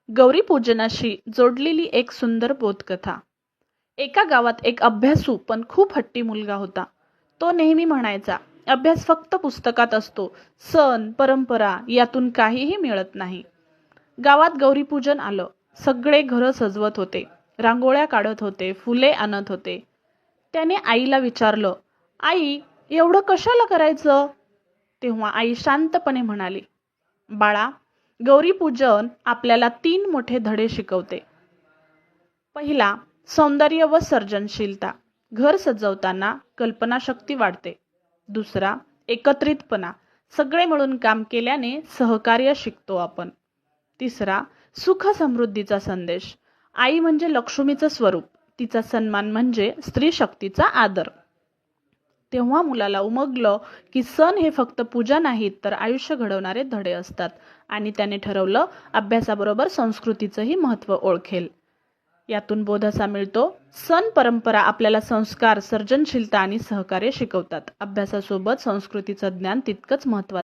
गौरीपूजनाशी जोडलेली एक सुंदर बोधकथा। एका गावात एक अभ्यासू पण खूप हट्टी मुलगा होता। तो नेहमी म्हणायचा, अभ्यास फक्त पुस्तकात असतो, सण परंपरा यातून काहीही मिळत नाही। गावात गौरीपूजन आलं। सगळे घरं सजवत होते, रांगोळ्या काढत होते, फुले आणत होते। त्याने आईला विचारलं, आई, एवढं कशाला करायचं? तेव्हा आई शांतपणे म्हणाली, बाळा, गौरीपूजन आपल्याला 3 मोठे धडे शिकवते। पहिला, सौंदर्य व सर्जनशीलता। घर सजवताना कल्पनाशक्ती वाढते। दुसरा, एकत्रितपणा। सगळे मिळून काम केल्याने सहकार्य शिकतो आपण। तिसरा, सुख समृद्धीचा संदेश। आई म्हणजे लक्ष्मीचं स्वरूप, तिचा सन्मान म्हणजे स्त्री शक्तीचा आदर। तेव्हा मुलाला उमगलं की सण हे फक्त पूजा नाहीत तर आयुष्य घडवणारे धडे असतात आणि त्याने ठरवलं, अभ्यासाबरोबर संस्कृतीचंही महत्त्व ओळखेल। यातून बोध असा मिळतो, सण परंपरा आपल्याला संस्कार, सर्जनशीलता आणि सहकार्य शिकवतात। अभ्यासासोबत संस्कृतीचं ज्ञान तितकंच महत्त्वाचं